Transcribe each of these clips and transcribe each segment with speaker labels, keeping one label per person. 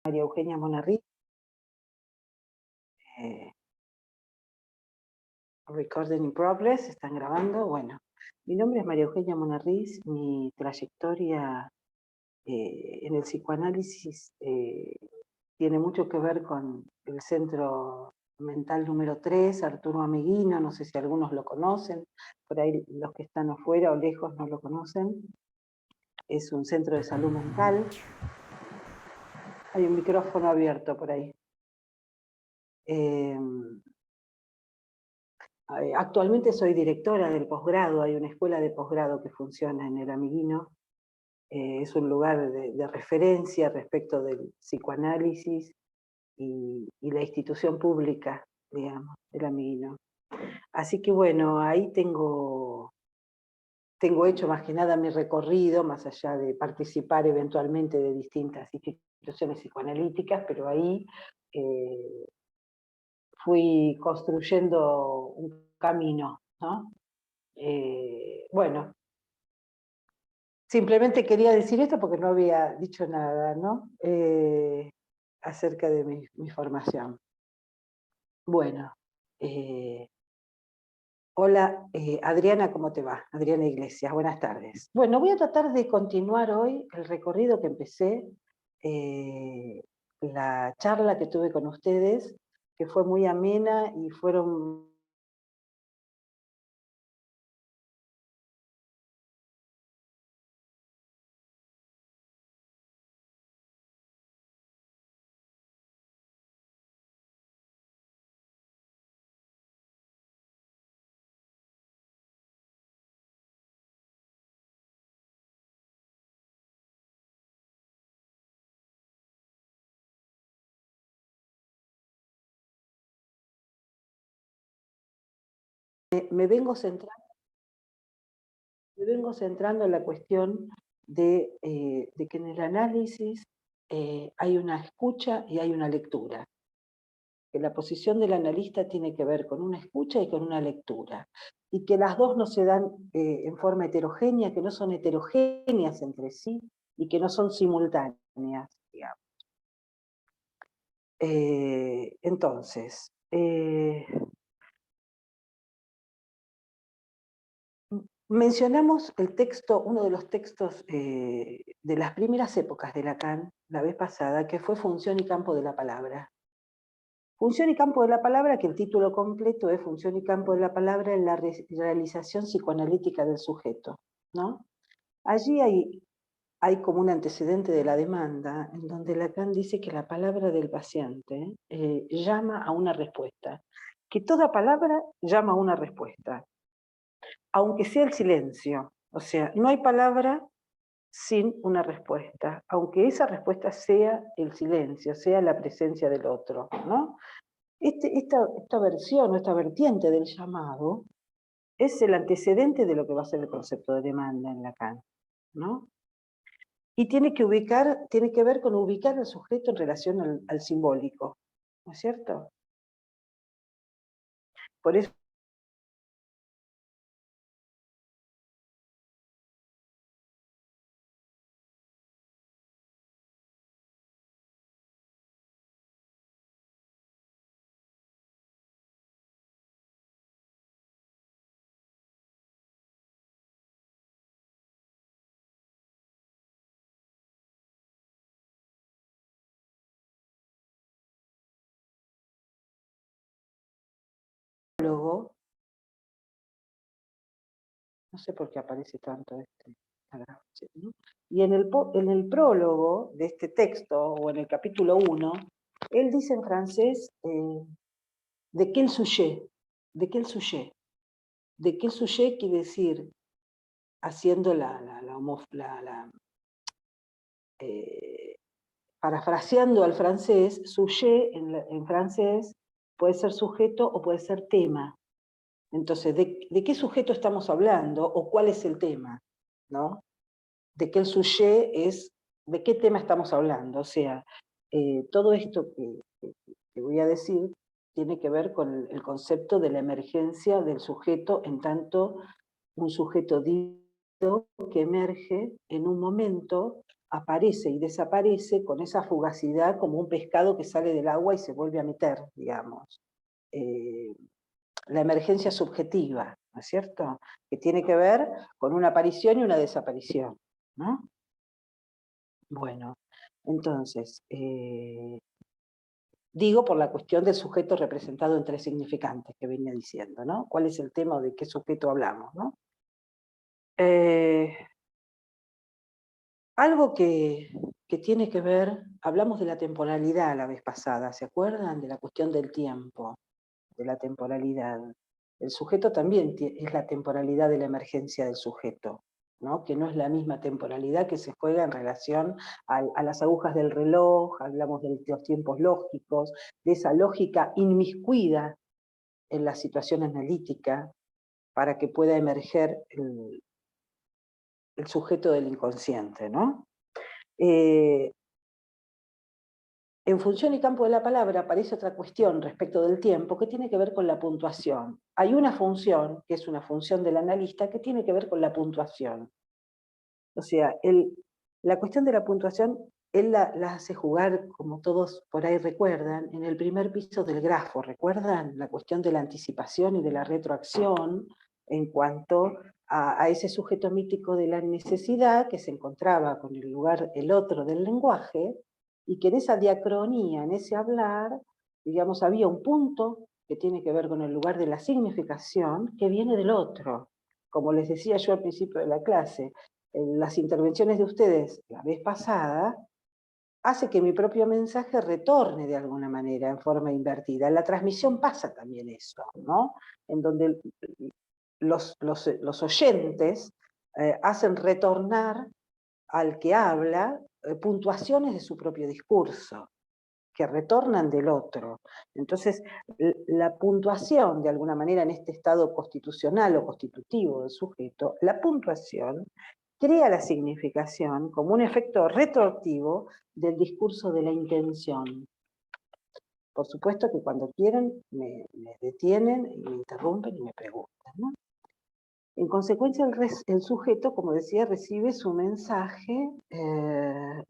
Speaker 1: María Eugenia Monarriz. Recording in progress, están grabando. Bueno, mi nombre es María Eugenia Monarriz, mi trayectoria en el psicoanálisis tiene mucho que ver con el Centro Mental número 3, Arturo Ameguino, no sé si algunos lo conocen, por ahí los que están afuera o lejos no lo conocen. Es un centro de salud mental. Hay un micrófono abierto por ahí. Actualmente soy directora del posgrado, hay una escuela de posgrado que funciona en el Ameguino. Es un lugar de referencia respecto del psicoanálisis y la institución pública, digamos, del Ameguino. Así que bueno, ahí tengo hecho más que nada mi recorrido, más allá de participar eventualmente de distintas instituciones psicoanalíticas, pero ahí fui construyendo un camino, ¿no? Bueno, simplemente quería decir esto porque no había dicho nada, ¿no? Acerca de mi formación. Bueno, hola Adriana, ¿cómo te va? Adriana Iglesias, buenas tardes. Bueno, voy a tratar de continuar hoy el recorrido que empecé, la charla que tuve con ustedes, que fue muy amena y fueron me vengo centrando en la cuestión de que en el análisis hay una escucha y hay una lectura. Que la posición del analista tiene que ver con una escucha y con una lectura. Y que las dos no se dan en forma heterogénea, que no son heterogéneas entre sí y que no son simultáneas, digamos. Entonces, mencionamos el texto, uno de los textos de las primeras épocas de Lacan, la vez pasada, que fue Función y campo de la palabra. Función y campo de la palabra, que el título completo es Función y campo de la palabra en la realización psicoanalítica del sujeto, ¿no? Allí hay como un antecedente de la demanda, en donde Lacan dice que la palabra del paciente llama a una respuesta, que toda palabra llama a una respuesta, aunque sea el silencio. O sea, no hay palabra sin una respuesta, aunque esa respuesta sea el silencio, sea la presencia del otro, ¿no? Esta versión o esta vertiente del llamado es el antecedente de lo que va a ser el concepto de demanda en Lacan, ¿no? Y tiene que ver con ubicar al sujeto en relación al simbólico, ¿no es cierto? Por eso prólogo, no sé por qué aparece tanto esta grabación, ¿no? Y en el prólogo de este texto, o en el capítulo 1, él dice en francés de quel sujet, de quel sujet. De quel sujet quiere decir, haciendo parafraseando al francés, sujet en francés puede ser sujeto o puede ser tema. Entonces, ¿de qué sujeto estamos hablando o cuál es el tema? ¿No? De qué el sujet es, ¿de qué tema estamos hablando? O sea, todo esto que voy a decir tiene que ver con el concepto de la emergencia del sujeto en tanto un sujeto que emerge en un momento aparece y desaparece con esa fugacidad como un pescado que sale del agua y se vuelve a meter, digamos. La emergencia subjetiva, ¿no es cierto? Que tiene que ver con una aparición y una desaparición, ¿no? Bueno, entonces, digo por la cuestión del sujeto representado en tres significantes que venía diciendo, ¿no? ¿Cuál es el tema o de qué sujeto hablamos, ¿no? Algo que tiene que ver, hablamos de la temporalidad la vez pasada, ¿se acuerdan? De la cuestión del tiempo, de la temporalidad. El sujeto también es la temporalidad de la emergencia del sujeto, ¿no? Que no es la misma temporalidad que se juega en relación a las agujas del reloj, hablamos de los tiempos lógicos, de esa lógica inmiscuida en la situación analítica para que pueda emerger el sujeto del inconsciente, ¿no? En función y campo de la palabra aparece otra cuestión respecto del tiempo que tiene que ver con la puntuación. Hay una función, que es una función del analista, que tiene que ver con la puntuación. O sea, la cuestión de la puntuación, él la hace jugar, como todos por ahí recuerdan, en el primer piso del grafo. ¿Recuerdan? La cuestión de la anticipación y de la retroacción en cuanto a ese sujeto mítico de la necesidad que se encontraba con el lugar, el otro del lenguaje, y que en esa diacronía, en ese hablar, digamos, había un punto que tiene que ver con el lugar de la significación que viene del otro. Como les decía yo al principio de la clase, en las intervenciones de ustedes la vez pasada, hace que mi propio mensaje retorne de alguna manera en forma invertida. En la transmisión pasa también eso, ¿no? En donde los oyentes hacen retornar al que habla puntuaciones de su propio discurso, que retornan del otro. Entonces, la puntuación, de alguna manera, en este estado constitucional o constitutivo del sujeto, la puntuación crea la significación como un efecto retroactivo del discurso de la intención. Por supuesto que cuando quieren me detienen y me interrumpen y me preguntan, ¿no? En consecuencia, el sujeto, como decía, recibe su mensaje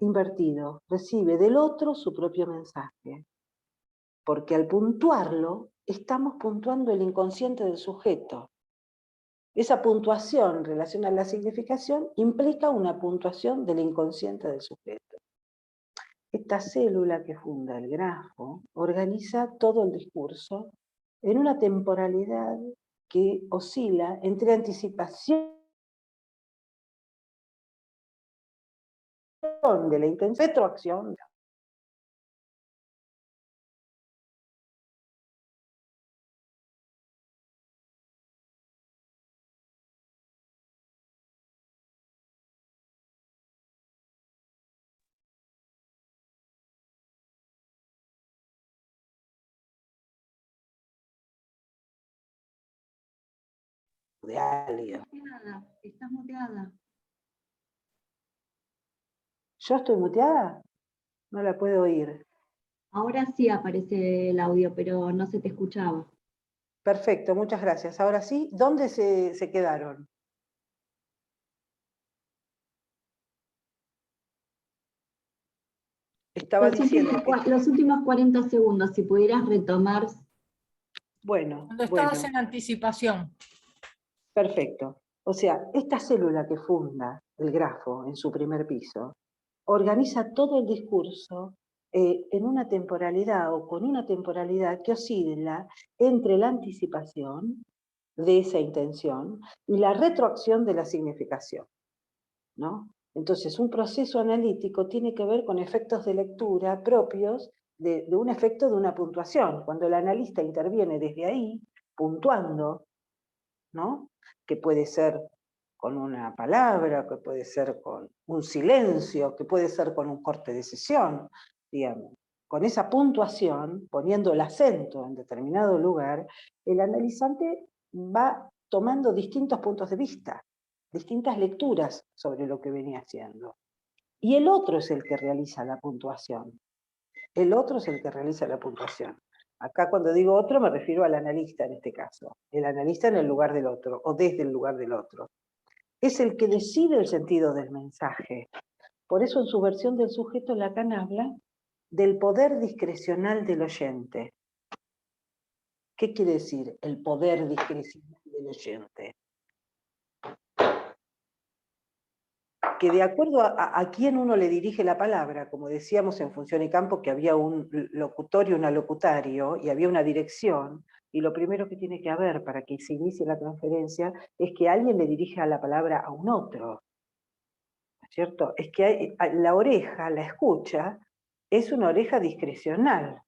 Speaker 1: invertido, recibe del otro su propio mensaje, porque al puntuarlo, estamos puntuando el inconsciente del sujeto. Esa puntuación en relación a la significación implica una puntuación del inconsciente del sujeto. Esta célula que funda el grafo organiza todo el discurso en una temporalidad que oscila entre anticipación de la intención, retroacción. De alguien.
Speaker 2: Estás muteada.
Speaker 1: ¿Yo estoy muteada? No la puedo oír.
Speaker 2: Ahora sí aparece el audio, pero no se te escuchaba.
Speaker 1: Perfecto, muchas gracias. Ahora sí, ¿dónde se quedaron? Estaba diciendo que...
Speaker 2: Los últimos 40 segundos, si pudieras retomar.
Speaker 1: Bueno,
Speaker 3: Cuando estabas en anticipación.
Speaker 1: Perfecto. O sea, esta célula que funda el grafo en su primer piso, organiza todo el discurso en una temporalidad o con una temporalidad que oscila entre la anticipación de esa intención y la retroacción de la significación, ¿no? Entonces, un proceso analítico tiene que ver con efectos de lectura propios de un efecto de una puntuación. Cuando el analista interviene desde ahí, puntuando, ¿no? Que puede ser con una palabra, que puede ser con un silencio, que puede ser con un corte de sesión, digamos. Con esa puntuación, poniendo el acento en determinado lugar, el analizante va tomando distintos puntos de vista, distintas lecturas sobre lo que venía haciendo. Y el otro es el que realiza la puntuación. El otro es el que realiza la puntuación. Acá cuando digo otro me refiero al analista en este caso. El analista en el lugar del otro, o desde el lugar del otro. Es el que decide el sentido del mensaje. Por eso en su versión del sujeto Lacan habla del poder discrecional del oyente. ¿Qué quiere decir el poder discrecional del oyente? Que de acuerdo a quién uno le dirige la palabra, como decíamos en Función y Campo, que había un locutor y un alocutario, y había una dirección, y lo primero que tiene que haber para que se inicie la transferencia es que alguien le dirija la palabra a un otro, ¿cierto? Es que la oreja, la escucha, es una oreja discrecional.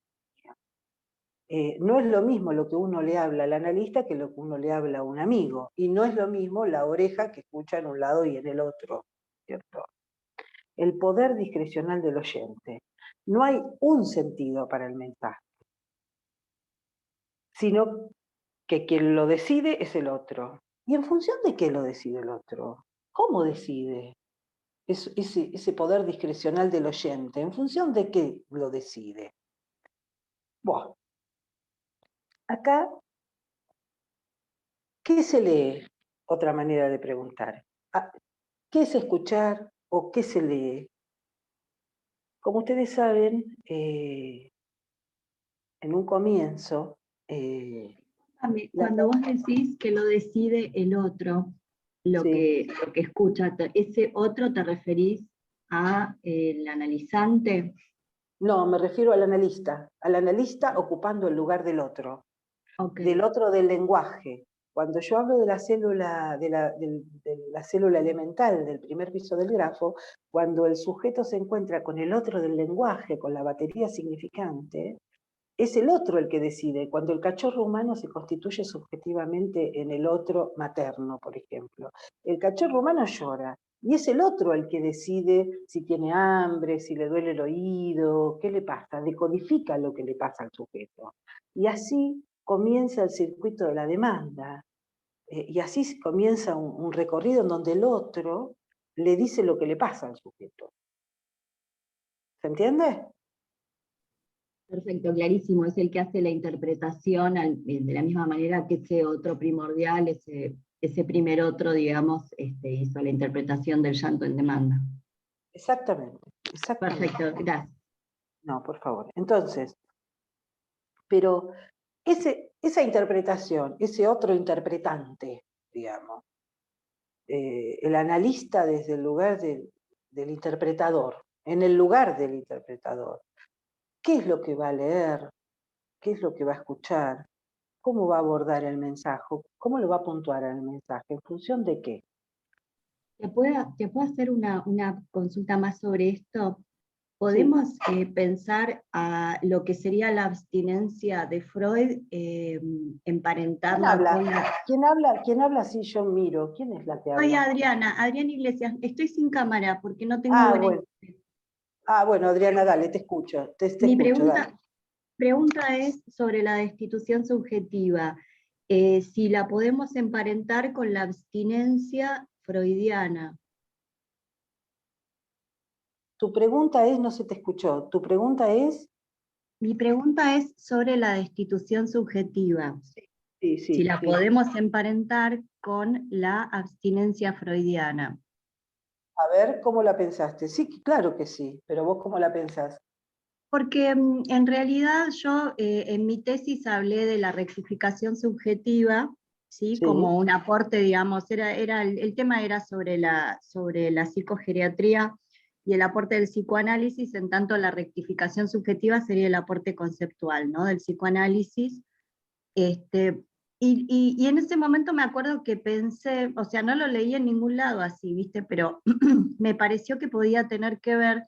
Speaker 1: No es lo mismo lo que uno le habla al analista que lo que uno le habla a un amigo, y no es lo mismo la oreja que escucha en un lado y en el otro, ¿cierto? El poder discrecional del oyente. No hay un sentido para el mensaje, sino que quien lo decide es el otro. ¿Y en función de qué lo decide el otro? ¿Cómo decide ese poder discrecional del oyente? ¿En función de qué lo decide? Bueno, acá, ¿qué se lee? Otra manera de preguntar. ¿Qué es escuchar o qué se lee? Como ustedes saben, en un comienzo,
Speaker 2: Cuando vos decís que lo decide el otro, lo
Speaker 1: sí,
Speaker 2: que escucha, ¿ese otro te referís a el analizante?
Speaker 1: no, me refiero al analista ocupando el lugar
Speaker 2: Ok,
Speaker 1: del otro del lenguaje. Cuando yo hablo de la célula, de la célula elemental del primer piso del grafo, cuando el sujeto se encuentra con el otro del lenguaje, con la batería significante, es el otro el que decide. Cuando el cachorro humano se constituye subjetivamente en el otro materno, por ejemplo. El cachorro humano llora, y es el otro el que decide si tiene hambre, si le duele el oído, qué le pasa, decodifica lo que le pasa al sujeto. Y así comienza el circuito de la demanda, y así comienza un recorrido en donde el otro le dice lo que le pasa al sujeto. ¿Se entiende?
Speaker 2: perfecto, clarísimo. Es el que hace la interpretación de la misma manera que ese otro primordial, ese primer otro, digamos, hizo la interpretación del llanto en demanda.
Speaker 1: Exactamente, exactamente.
Speaker 2: Perfecto, gracias.
Speaker 1: No, por favor. Entonces, pero esa interpretación, ese otro interpretante, digamos, el analista desde el lugar del interpretador, en el lugar del interpretador, ¿qué es lo que va a leer? ¿Qué es lo que va a escuchar? ¿Cómo va a abordar el mensaje? ¿Cómo lo va a puntuar el mensaje? ¿En función de qué?
Speaker 2: ¿Te puedo hacer una consulta más sobre esto?
Speaker 1: Sí.
Speaker 2: ¿Podemos pensar a lo que sería la abstinencia de Freud,
Speaker 1: ¿Quién
Speaker 2: emparentarla
Speaker 1: habla?
Speaker 2: con la...
Speaker 1: ¿Quién habla? ¿Quién habla si yo miro? ¿Quién es la que
Speaker 2: Soy
Speaker 1: habla?
Speaker 2: Adriana Iglesias, estoy sin cámara porque no tengo
Speaker 1: Ah,
Speaker 2: buena
Speaker 1: bueno.
Speaker 2: imagen.
Speaker 1: Ah, bueno, Adriana, dale, te escucho. Te
Speaker 2: Mi
Speaker 1: escucho, dale.
Speaker 2: pregunta es sobre la destitución subjetiva, si la podemos emparentar con la abstinencia freudiana.
Speaker 1: Tu pregunta es, no se te escuchó, tu pregunta es...
Speaker 2: Mi pregunta es sobre la destitución subjetiva,
Speaker 1: Sí,
Speaker 2: si
Speaker 1: sí,
Speaker 2: la
Speaker 1: sí.
Speaker 2: podemos emparentar con la abstinencia freudiana.
Speaker 1: A ver, ¿cómo la pensaste? Sí, claro que sí, pero vos ¿cómo la pensás?
Speaker 2: Porque en realidad yo en mi tesis hablé de la rectificación subjetiva, ¿sí?
Speaker 1: Sí,
Speaker 2: Como un aporte, digamos, el tema era sobre la psicogeriatría y el aporte del psicoanálisis, en tanto la rectificación subjetiva sería el aporte conceptual, ¿no? Del psicoanálisis. Este, y en ese momento me acuerdo que pensé, o sea, no lo leí en ningún lado así, ¿viste? Pero me pareció que podía tener que ver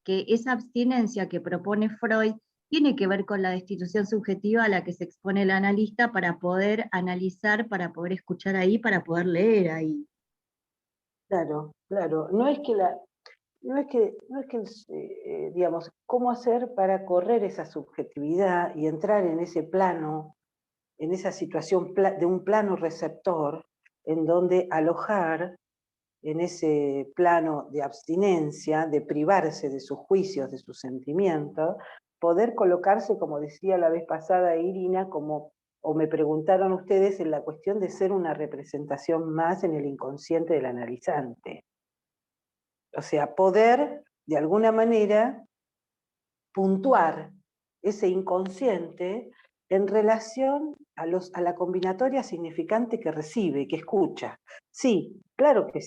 Speaker 2: que esa abstinencia que propone Freud tiene que ver con la destitución subjetiva a la que se expone el analista para poder analizar, para poder escuchar ahí, para poder leer ahí.
Speaker 1: claro, claro. Digamos, cómo hacer para correr esa subjetividad y entrar en ese plano, en esa situación de un plano receptor, en donde alojar en ese plano de abstinencia, de privarse de sus juicios, de sus sentimientos, poder colocarse, como decía la vez pasada Irina, como, o me preguntaron ustedes, en la cuestión de ser una representación más en el inconsciente del analizante. O sea, poder, de alguna manera, puntuar ese inconsciente en relación a la combinatoria significante que recibe, que escucha. Sí, claro que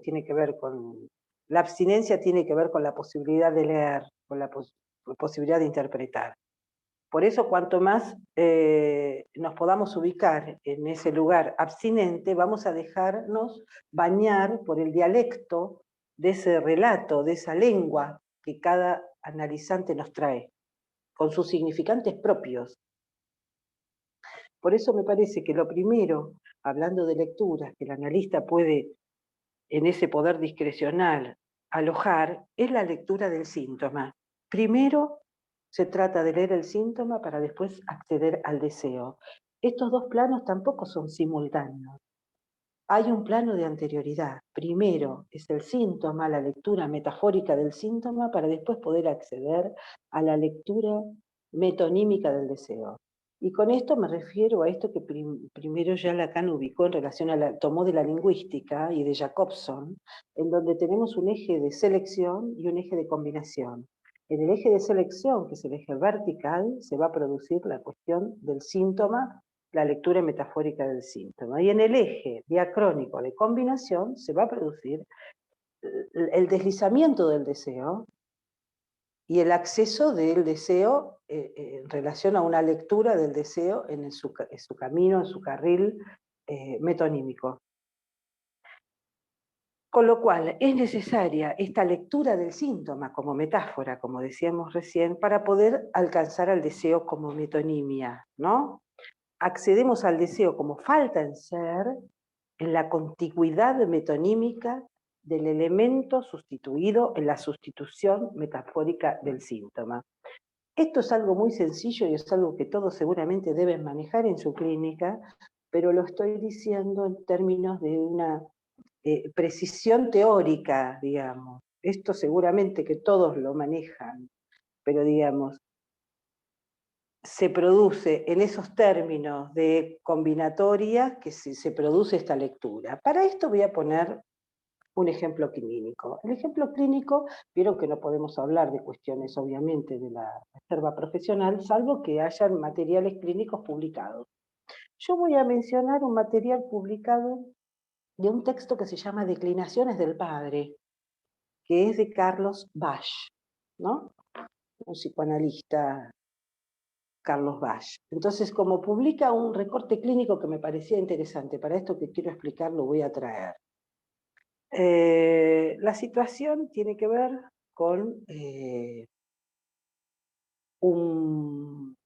Speaker 1: tiene que ver con... La abstinencia tiene que ver con la posibilidad de leer, con la posibilidad de interpretar. Por eso, cuanto más nos podamos ubicar en ese lugar abstinente, vamos a dejarnos bañar por el dialecto de ese relato, de esa lengua que cada analizante nos trae, con sus significantes propios. Por eso me parece que lo primero, hablando de lecturas, que el analista puede, en ese poder discrecional, alojar, es la lectura del síntoma. Primero, se trata de leer el síntoma para después acceder al deseo. Estos dos planos tampoco son simultáneos. Hay un plano de anterioridad. Primero es el síntoma, la lectura metafórica del síntoma, para después poder acceder a la lectura metonímica del deseo. Y con esto me refiero a esto que primero ya Lacan ubicó en relación tomó de la lingüística y de Jacobson, en donde tenemos un eje de selección y un eje de combinación. En el eje de selección, que es el eje vertical, se va a producir la cuestión del síntoma, la lectura metafórica del síntoma. Y en el eje diacrónico de combinación se va a producir el deslizamiento del deseo y el acceso del deseo en relación a una lectura del deseo en su camino, en su carril metonímico. Con lo cual es necesaria esta lectura del síntoma como metáfora, como decíamos recién, para poder alcanzar al deseo como metonimia, ¿no? Accedemos al deseo como falta en ser en la contigüidad metonímica del elemento sustituido en la sustitución metafórica del síntoma. Esto es algo muy sencillo y es algo que todos seguramente deben manejar en su clínica, pero lo estoy diciendo en términos de una precisión teórica, digamos. Esto seguramente que todos lo manejan, pero digamos, se produce en esos términos de combinatoria que se produce esta lectura. Para esto voy a poner un ejemplo clínico. El ejemplo clínico, vieron que no podemos hablar de cuestiones obviamente de la reserva profesional, salvo que hayan materiales clínicos publicados. Yo voy a mencionar un material publicado de un texto que se llama Declinaciones del Padre, que es de Carlos Bach, ¿no? Un psicoanalista, Carlos Bach. Entonces, como publica un recorte clínico que me parecía interesante, para esto que quiero explicar lo voy a traer. La situación tiene que ver con un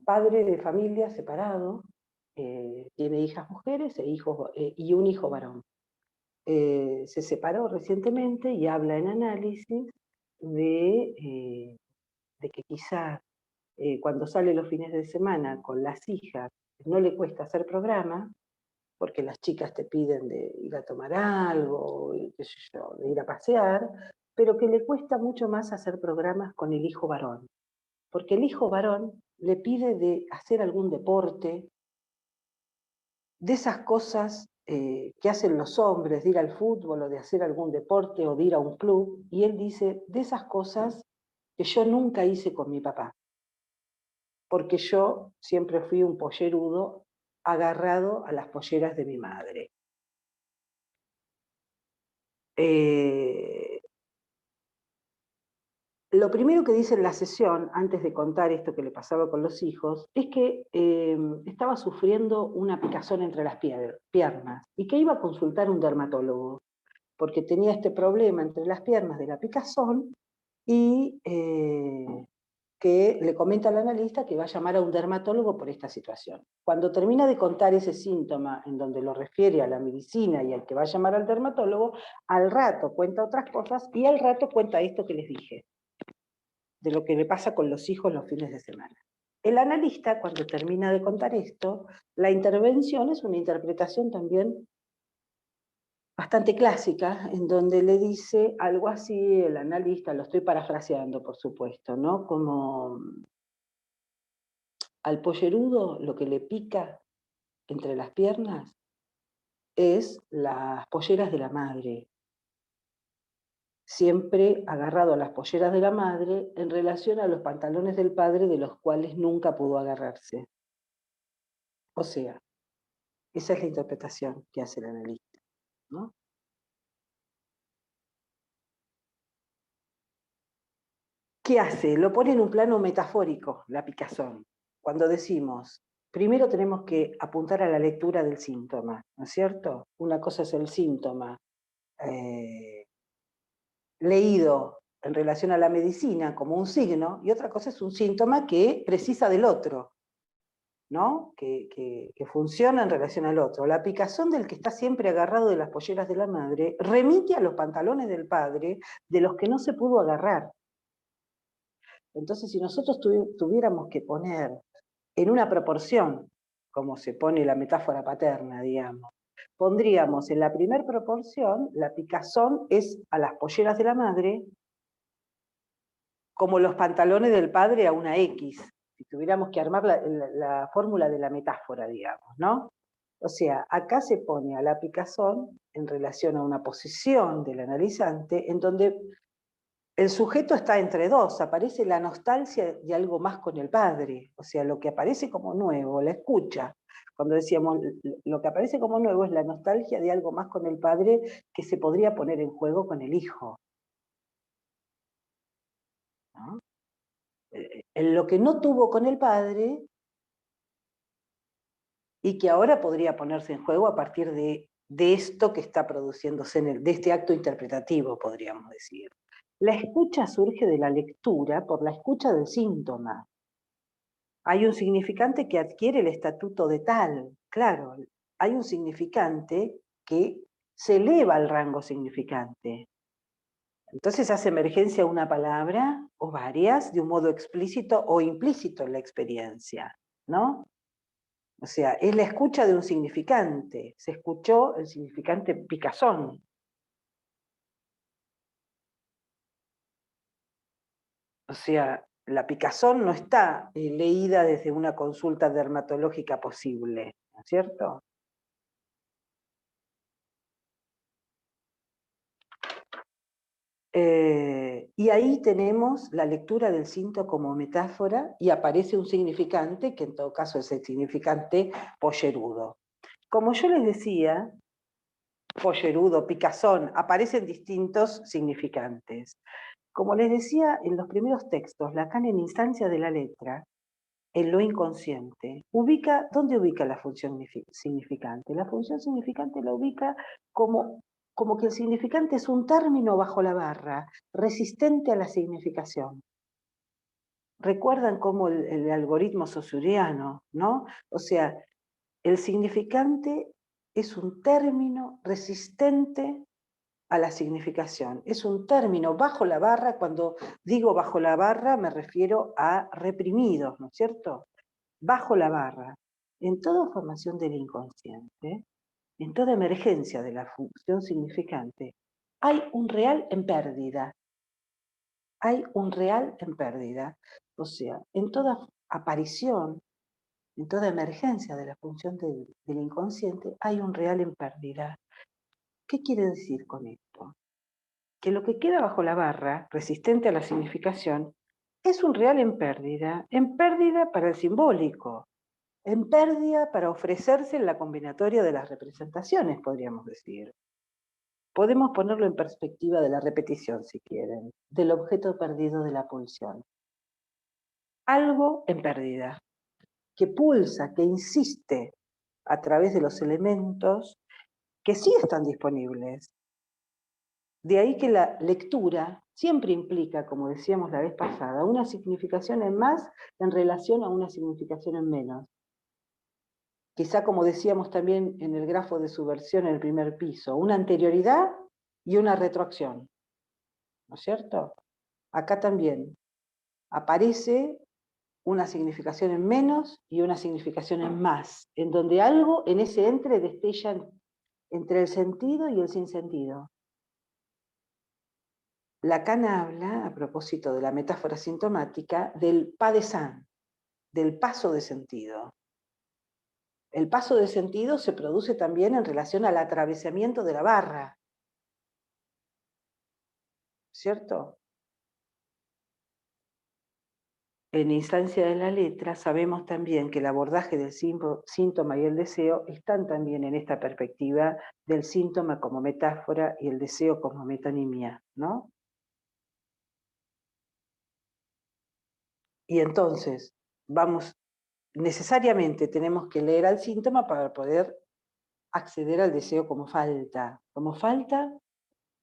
Speaker 1: padre de familia separado, tiene hijas mujeres y un hijo varón. Se separó recientemente y habla en análisis de que quizás cuando sale los fines de semana con las hijas no le cuesta hacer programa, porque las chicas te piden de ir a tomar algo, qué sé yo, de ir a pasear, pero que le cuesta mucho más hacer programas con el hijo varón, porque el hijo varón le pide de hacer algún deporte, de esas cosas que hacen los hombres, de ir al fútbol o de hacer algún deporte o de ir a un club, y él dice, de esas cosas que yo nunca hice con mi papá, porque yo siempre fui un pollerudo agarrado a las polleras de mi madre. Lo primero que dice en la sesión, antes de contar esto que le pasaba con los hijos, es que estaba sufriendo una picazón entre las piernas y que iba a consultar a un dermatólogo, porque tenía este problema entre las piernas de la picazón y que le comenta al analista que va a llamar a un dermatólogo por esta situación. Cuando termina de contar ese síntoma en donde lo refiere a la medicina y al que va a llamar al dermatólogo, al rato cuenta otras cosas y al rato cuenta esto que les dije, de lo que le pasa con los hijos los fines de semana. El analista, cuando termina de contar esto, la intervención es una interpretación también bastante clásica, en donde le dice algo así, el analista, lo estoy parafraseando por supuesto, ¿no? Como al pollerudo lo que le pica entre las piernas es las polleras de la madre. siempre agarrado a las polleras de la madre en relación a los pantalones del padre de los cuales nunca pudo agarrarse. O sea, esa es la interpretación que hace el analista, ¿no? ¿Qué hace? Lo pone en un plano metafórico, la picazón. Cuando decimos, primero tenemos que apuntar a la lectura del síntoma, ¿no es cierto? Una cosa es el síntoma leído en relación a la medicina como un signo, y otra cosa es un síntoma que precisa del otro, ¿no? Que funciona en relación al otro. La picazón del que está siempre agarrado de las polleras de la madre remite a los pantalones del padre de los que no se pudo agarrar. Entonces, si nosotros tuviéramos que poner en una proporción, como se pone la metáfora paterna, digamos, pondríamos en la primera proporción, la picazón es a las polleras de la madre, como los pantalones del padre a una X, si tuviéramos que armar la fórmula de la metáfora, digamos, ¿no? O sea, acá se pone a la picazón en relación a una posición del analizante en donde el sujeto está entre dos, aparece la nostalgia de algo más con el padre, o sea, lo que aparece como nuevo, la escucha. Cuando decíamos, lo que aparece como nuevo es la nostalgia de algo más con el padre que se podría poner en juego con el hijo, ¿no? En lo que no tuvo con el padre y que ahora podría ponerse en juego a partir de esto que está produciéndose, de este acto interpretativo, podríamos decir. La escucha surge de la lectura por la escucha del síntoma. Hay un significante que adquiere el estatuto de tal, claro, hay un significante que se eleva al rango significante. Entonces hace emergencia una palabra o varias de un modo explícito o implícito en la experiencia, ¿no? O sea, es la escucha de un significante. Se escuchó el significante picazón. O sea, la picazón no está leída desde una consulta dermatológica posible, ¿no es cierto? Y ahí tenemos la lectura del cinto como metáfora y aparece un significante, que en todo caso es el significante pollerudo. Como yo les decía, pollerudo, picazón, aparecen distintos significantes. Como les decía en los primeros textos, Lacan en instancia de la letra, en lo inconsciente, ¿dónde ubica la función significante? La función significante la ubica como que el significante es un término bajo la barra, resistente a la significación. Recuerdan cómo el algoritmo saussuriano, ¿no? O sea, el significante es un término resistente a la significación. Es un término bajo la barra, cuando digo bajo la barra me refiero a reprimidos, ¿no es cierto? Bajo la barra. En toda formación del inconsciente, en toda emergencia de la función significante, hay un real en pérdida. Hay un real en pérdida. O sea, en toda aparición, en toda emergencia de la función del inconsciente, hay un real en pérdida. ¿Qué quiere decir con esto? Que lo que queda bajo la barra, resistente a la significación, es un real en pérdida para el simbólico, en pérdida para ofrecerse en la combinatoria de las representaciones, podríamos decir. Podemos ponerlo en perspectiva de la repetición, si quieren, del objeto perdido de la pulsión. Algo en pérdida, que pulsa, que insiste a través de los elementos que sí están disponibles. De ahí que la lectura siempre implica, como decíamos la vez pasada, una significación en más en relación a una significación en menos. Quizá, como decíamos también en el grafo de subversión en el primer piso, una anterioridad y una retroacción, ¿no es cierto? Acá también aparece una significación en menos y una significación en más, en donde algo en ese destella entre el sentido y el sinsentido. Lacan habla, a propósito de la metáfora sintomática, del pas de sang, del paso de sentido. El paso de sentido se produce también en relación al atravesamiento de la barra. ¿cierto? En instancia de la letra sabemos también que el abordaje del síntoma y el deseo están también en esta perspectiva del síntoma como metáfora y el deseo como metonimia, ¿no? Y entonces, necesariamente tenemos que leer al síntoma para poder acceder al deseo como falta. Como falta,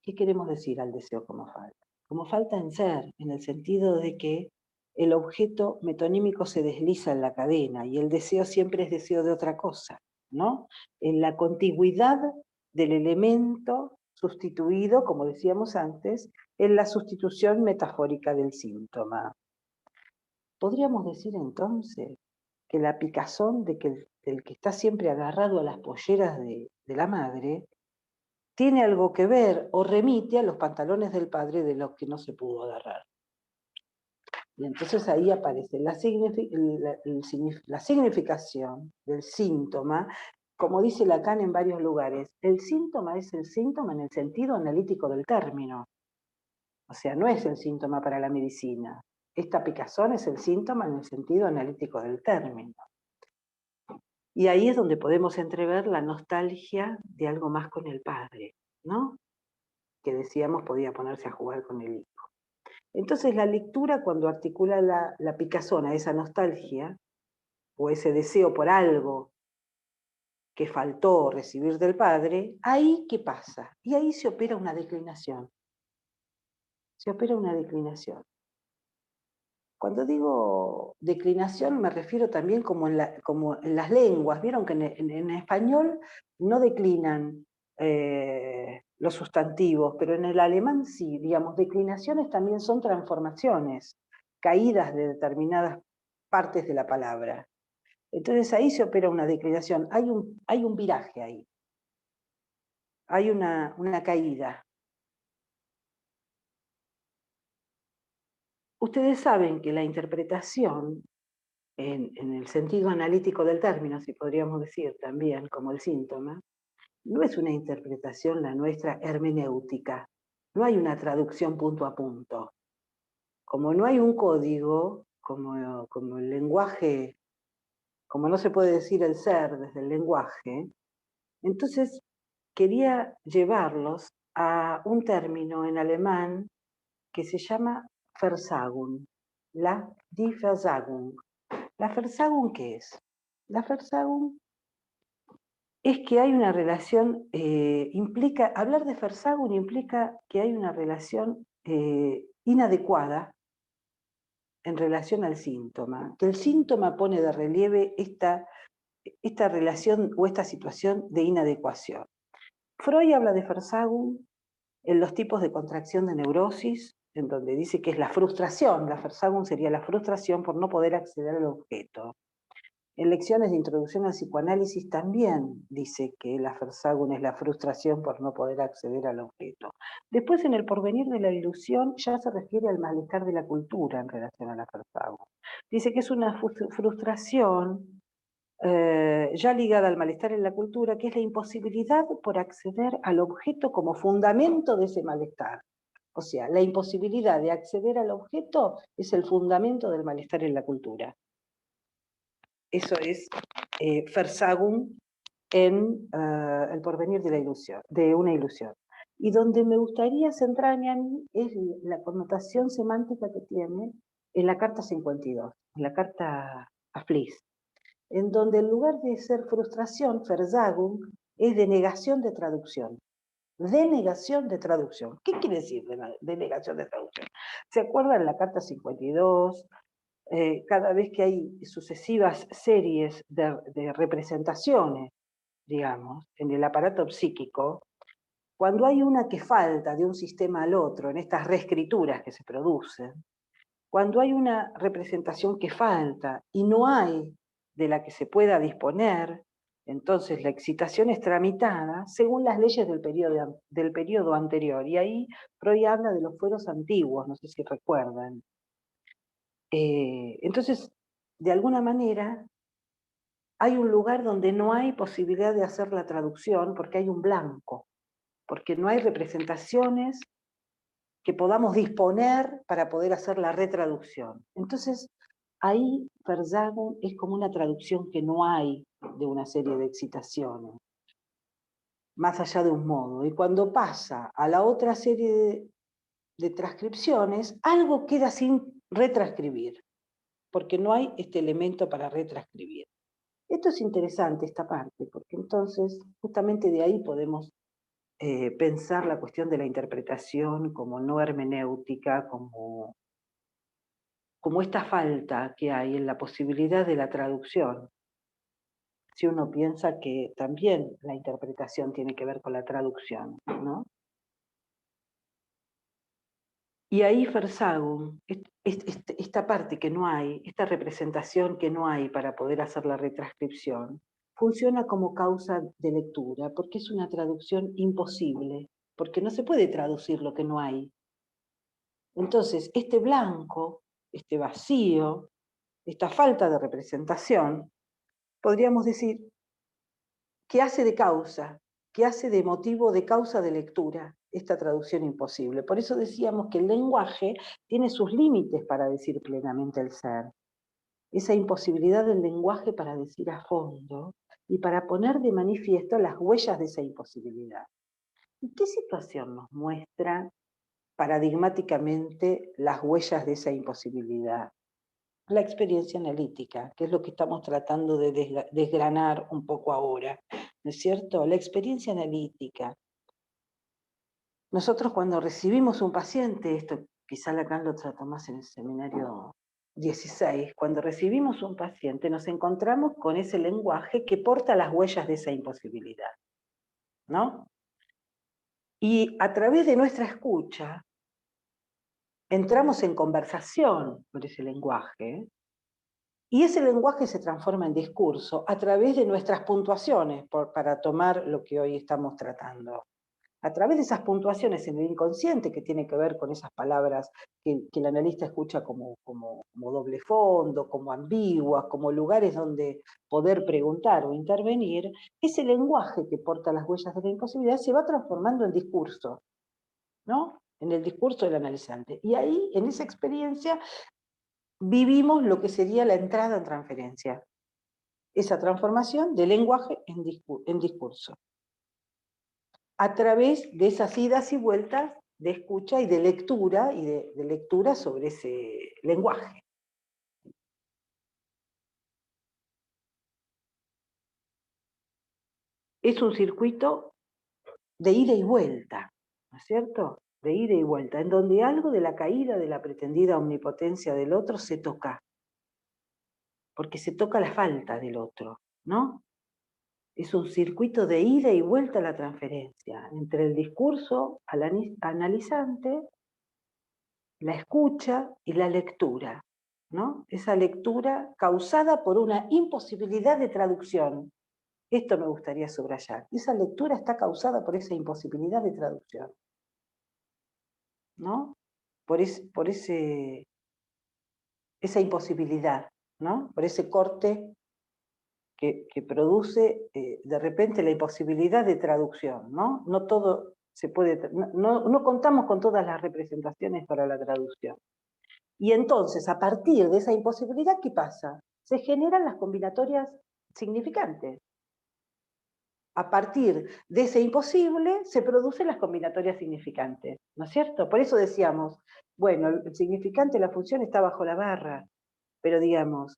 Speaker 1: ¿qué queremos decir al deseo como falta? Como falta en ser, en el sentido de que el objeto metonímico se desliza en la cadena y el deseo siempre es deseo de otra cosa, ¿no? En la contigüidad del elemento sustituido, como decíamos antes, en la sustitución metafórica del síntoma. Podríamos decir entonces que la picazón del que está siempre agarrado a las polleras de la madre tiene algo que ver o remite a los pantalones del padre de los que no se pudo agarrar. Y entonces ahí aparece la significación del síntoma, como dice Lacan en varios lugares. El síntoma es el síntoma en el sentido analítico del término. O sea, no es el síntoma para la medicina. Esta picazón es el síntoma en el sentido analítico del término. Y ahí es donde podemos entrever la nostalgia de algo más con el padre, ¿no? Que decíamos podía ponerse a jugar con el hijo. Entonces la lectura, cuando articula la picazón a esa nostalgia, o ese deseo por algo que faltó recibir del padre, ahí ¿qué pasa? Y ahí se opera una declinación. Se opera una declinación. Cuando digo declinación me refiero también como en las lenguas. Vieron que en español no declinan los sustantivos, pero en el alemán sí, digamos, declinaciones también son transformaciones, caídas de determinadas partes de la palabra. Entonces ahí se opera una declinación, hay un viraje ahí, hay una caída. Ustedes saben que la interpretación, en el sentido analítico del término, si podríamos decir también, como el síntoma, no es una interpretación la nuestra hermenéutica, no hay una traducción punto a punto. Como no hay un código, como el lenguaje, como no se puede decir el ser desde el lenguaje, entonces quería llevarlos a un término en alemán que se llama Versagung, die Versagung. ¿La Versagung qué es? La Versagung es que hay una relación, hablar de Versagung implica que hay una relación inadecuada en relación al síntoma, que el síntoma pone de relieve esta relación o esta situación de inadecuación. Freud habla de Versagung en los tipos de contracción de neurosis, en donde dice que es la frustración, la Versagung sería la frustración por no poder acceder al objeto. En lecciones de introducción al psicoanálisis también dice que la Versagung es la frustración por no poder acceder al objeto. Después, en el porvenir de la ilusión, ya se refiere al malestar de la cultura en relación a la Versagung. Dice que es una frustración ya ligada al malestar en la cultura, que es la imposibilidad por acceder al objeto como fundamento de ese malestar. O sea, la imposibilidad de acceder al objeto es el fundamento del malestar en la cultura. Eso es Versagung en el porvenir de la ilusión, de una ilusión. Y donde me gustaría centrarme a mí es la connotación semántica que tiene en la carta 52, en la carta a Fliss, en donde en lugar de ser frustración, Versagung es denegación de traducción. Denegación de traducción. ¿Qué quiere decir denegación de traducción? ¿Se acuerdan la carta 52? Cada vez que hay sucesivas series de representaciones, digamos, en el aparato psíquico, cuando hay una que falta de un sistema al otro, en estas reescrituras que se producen, cuando hay una representación que falta y no hay de la que se pueda disponer, entonces la excitación es tramitada según las leyes del periodo anterior. Y ahí Freud habla de los fueros antiguos, no sé si recuerdan. Entonces, de alguna manera, hay un lugar donde no hay posibilidad de hacer la traducción porque hay un blanco, porque no hay representaciones que podamos disponer para poder hacer la retraducción. Entonces, ahí Versailles es como una traducción que no hay de una serie de excitaciones, más allá de un modo. Y cuando pasa a la otra serie de transcripciones, algo queda sin retranscribir, porque no hay este elemento para retranscribir. Esto es interesante, esta parte, porque entonces justamente de ahí podemos pensar la cuestión de la interpretación como no hermenéutica, como esta falta que hay en la posibilidad de la traducción. Si uno piensa que también la interpretación tiene que ver con la traducción, ¿no? Y ahí Versailles, esta parte que no hay, esta representación que no hay para poder hacer la retranscripción, funciona como causa de lectura, porque es una traducción imposible, porque no se puede traducir lo que no hay. Entonces, este blanco, este vacío, esta falta de representación, podríamos decir, que hace de causa, que hace de motivo de causa de lectura esta traducción imposible. Por eso decíamos que el lenguaje tiene sus límites para decir plenamente el ser. Esa imposibilidad del lenguaje para decir a fondo y para poner de manifiesto las huellas de esa imposibilidad. ¿Y qué situación nos muestra paradigmáticamente las huellas de esa imposibilidad? La experiencia analítica, que es lo que estamos tratando de desgranar un poco ahora, ¿no es cierto? La experiencia analítica. Nosotros cuando recibimos un paciente, esto quizá Lacan lo trata más en el seminario 16, cuando recibimos un paciente nos encontramos con ese lenguaje que porta las huellas de esa imposibilidad, ¿no? Y a través de nuestra escucha entramos en conversación por ese lenguaje, y ese lenguaje se transforma en discurso a través de nuestras puntuaciones, para tomar lo que hoy estamos tratando. A través de esas puntuaciones en el inconsciente, que tiene que ver con esas palabras que el analista escucha como doble fondo, como ambiguas, como lugares donde poder preguntar o intervenir, ese lenguaje que porta las huellas de la imposibilidad se va transformando en discurso, ¿no? En el discurso del analizante. Y ahí, en esa experiencia, vivimos lo que sería la entrada en transferencia, esa transformación de lenguaje en discurso, a través de esas idas y vueltas de escucha y de lectura, sobre ese lenguaje. Es un circuito de ida y vuelta, ¿no es cierto? De ida y vuelta, en donde algo de la caída de la pretendida omnipotencia del otro se toca, porque se toca la falta del otro, ¿no? Es un circuito de ida y vuelta a la transferencia entre el discurso analizante, la escucha y la lectura, ¿no? Esa lectura causada por una imposibilidad de traducción. Esto me gustaría subrayar. Esa lectura está causada por esa imposibilidad de traducción, ¿no? Por esa imposibilidad, ¿no? Por ese corte que produce de repente la imposibilidad de traducción, ¿no? No todo se puede, no contamos con todas las representaciones para la traducción. Y entonces, a partir de esa imposibilidad, ¿qué pasa? Se generan las combinatorias significantes. A partir de ese imposible se producen las combinatorias significantes, ¿no es cierto? Por eso decíamos, bueno, el significante, la función está bajo la barra, pero digamos,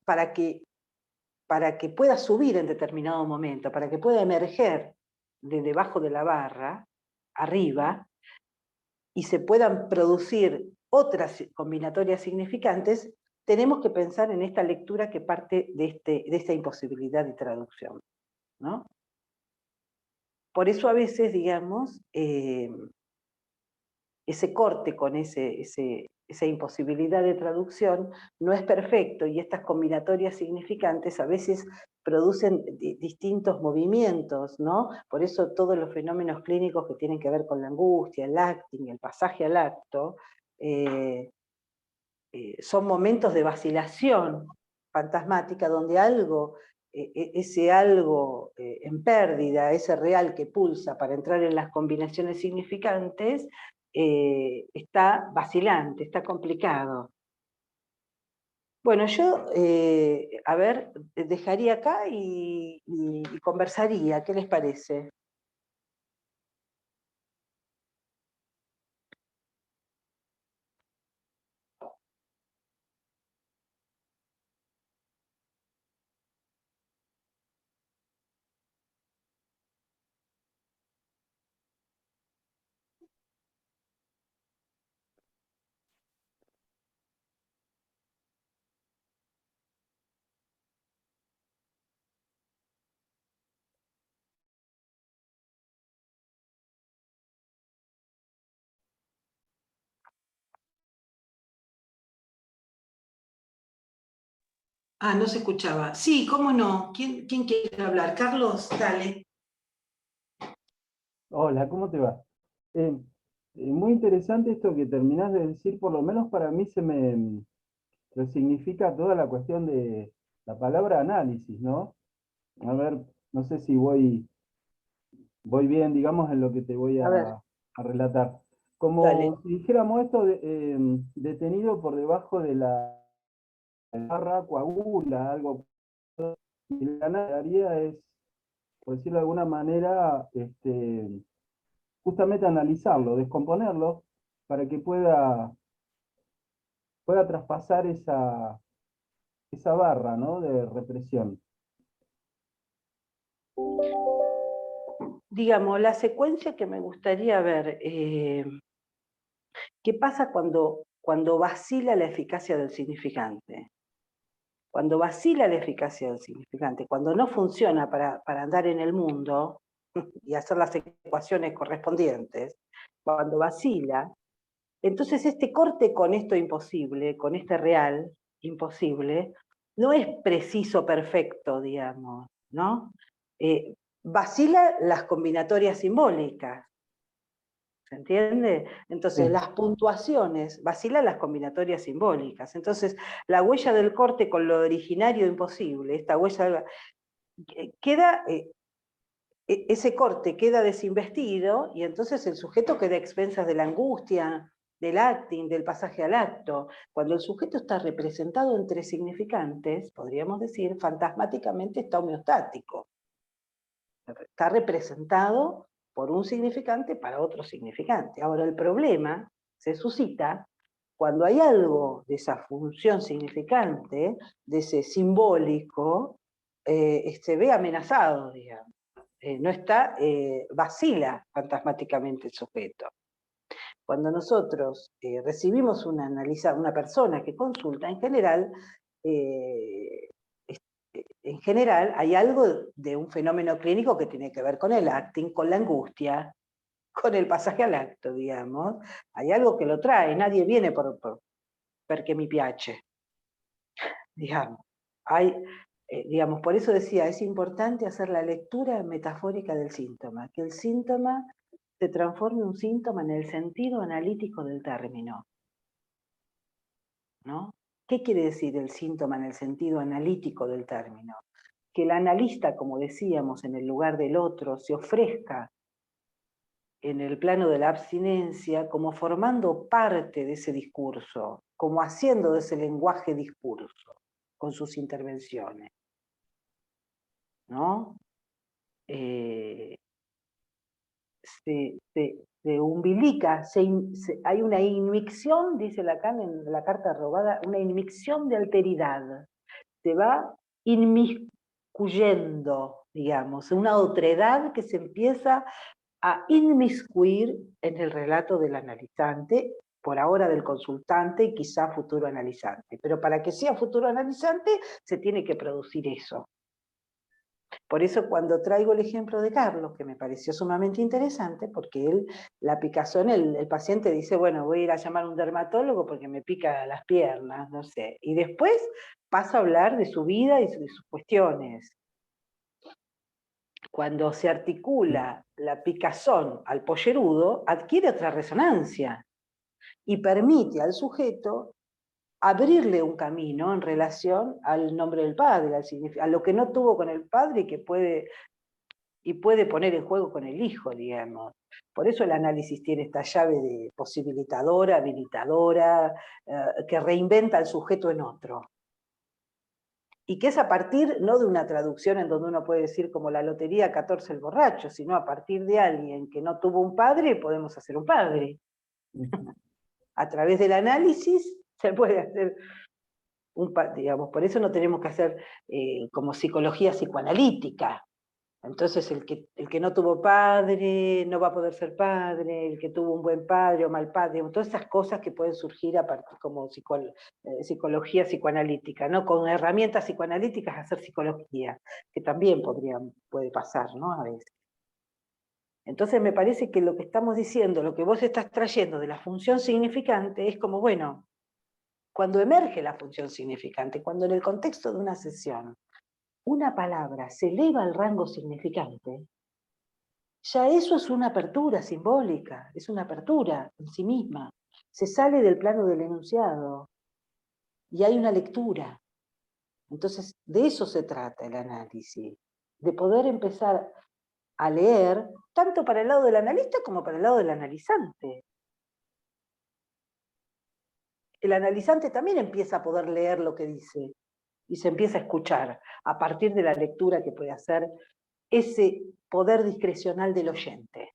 Speaker 1: para que pueda subir en determinado momento, para que pueda emerger de debajo de la barra, arriba, y se puedan producir otras combinatorias significantes, tenemos que pensar en esta lectura que parte de esta imposibilidad de traducción, ¿no? Por eso a veces, digamos, ese corte con esa imposibilidad de traducción no es perfecto, y estas combinatorias significantes a veces producen distintos movimientos, ¿no? Por eso todos los fenómenos clínicos que tienen que ver con la angustia, el acting, el pasaje al acto, son momentos de vacilación fantasmática donde algo, ese algo en pérdida, ese real que pulsa para entrar en las combinaciones significantes, está vacilante, está complicado. Bueno, yo, a ver, dejaría acá y conversaría, ¿qué les parece? Ah, no se escuchaba. Sí, cómo no. ¿Quién quiere hablar? Carlos, dale.
Speaker 4: Hola, ¿cómo te va? Muy interesante esto que terminás de decir, por lo menos para mí se me resignifica toda la cuestión de la palabra análisis, ¿no? A ver, no sé si voy bien, digamos, en lo que te voy
Speaker 1: A ver,
Speaker 4: a relatar.
Speaker 1: dale.
Speaker 4: Como si dijéramos esto detenido por debajo de la barra, coagula, algo. Y la tarea es, por decirlo de alguna manera, justamente analizarlo, descomponerlo, para que pueda traspasar esa barra, ¿no?, de represión.
Speaker 1: Digamos, la secuencia que me gustaría ver, ¿qué pasa cuando vacila la eficacia del significante? Cuando vacila la eficacia del significante, cuando no funciona para andar en el mundo y hacer las ecuaciones correspondientes, cuando vacila, entonces este corte con esto imposible, con este real imposible, no es preciso, perfecto, digamos, ¿no? Vacila las combinatorias simbólicas, ¿se entiende? Entonces,
Speaker 4: Sí.
Speaker 1: las puntuaciones vacilan las combinatorias simbólicas. Entonces, la huella del corte con lo originario imposible, esta huella queda, ese corte queda desinvestido y entonces el sujeto queda a expensas de la angustia, del acting, del pasaje al acto. Cuando el sujeto está representado entre significantes, podríamos decir, fantasmáticamente está homeostático. Está representado por un significante para otro significante. Ahora, el problema se suscita cuando hay algo de esa función significante, de ese simbólico, se ve amenazado, digamos. No está, vacila fantasmáticamente el sujeto. Cuando nosotros recibimos una persona que consulta, en general hay algo de un fenómeno clínico que tiene que ver con el acting, con la angustia, con el pasaje al acto, digamos. Hay algo que lo trae, nadie viene porque mi piace, digamos. Digamos, por eso decía, es importante hacer la lectura metafórica del síntoma, que el síntoma se transforme un síntoma en el sentido analítico del término, ¿no? ¿Qué quiere decir el síntoma en el sentido analítico del término? Que el analista, como decíamos, en el lugar del otro, se ofrezca en el plano de la abstinencia como formando parte de ese discurso, como haciendo de ese lenguaje discurso, con sus intervenciones, ¿no? Se umbilica, hay una inmicción, dice Lacan en la carta robada, una inmicción de alteridad. Se va inmiscuyendo, digamos, una otredad que se empieza a inmiscuir en el relato del analizante, por ahora del consultante y quizá futuro analizante. Pero para que sea futuro analizante se tiene que producir eso. Por eso cuando traigo el ejemplo de Carlos, que me pareció sumamente interesante, porque él, la picazón, el paciente dice, bueno, voy a ir a llamar a un dermatólogo porque me pica las piernas, no sé. Y después pasa a hablar de su vida y de sus cuestiones. Cuando se articula la picazón al pollerudo, adquiere otra resonancia y permite al sujeto abrirle un camino en relación al nombre del padre, a lo que no tuvo con el padre y que puede y puede poner en juego con el hijo, digamos. Por eso el análisis tiene esta llave de posibilitadora, habilitadora, que reinventa al sujeto en otro. Y que es a partir, no de una traducción en donde uno puede decir como la lotería 14 el borracho, sino a partir de alguien que no tuvo un padre, podemos hacer un padre. A través del análisis se puede hacer digamos, por eso no tenemos que hacer como psicología psicoanalítica. Entonces el que no tuvo padre no va a poder ser padre, el que tuvo un buen padre o mal padre, todas esas cosas que pueden surgir a partir como psicología psicoanalítica, ¿no? Con herramientas psicoanalíticas hacer psicología, que también puede pasar, ¿no? A veces. Entonces me parece que lo que estamos diciendo, lo que vos estás trayendo de la función significante es como, bueno, cuando emerge la función significante, cuando en el contexto de una sesión una palabra se eleva al rango significante, ya eso es una apertura simbólica, es una apertura en sí misma. Se sale del plano del enunciado y hay una lectura. Entonces, de eso se trata el análisis, de poder empezar a leer, tanto para el lado del analista como para el lado del analizante. El analizante también empieza a poder leer lo que dice y se empieza a escuchar a partir de la lectura que puede hacer ese poder discrecional del oyente.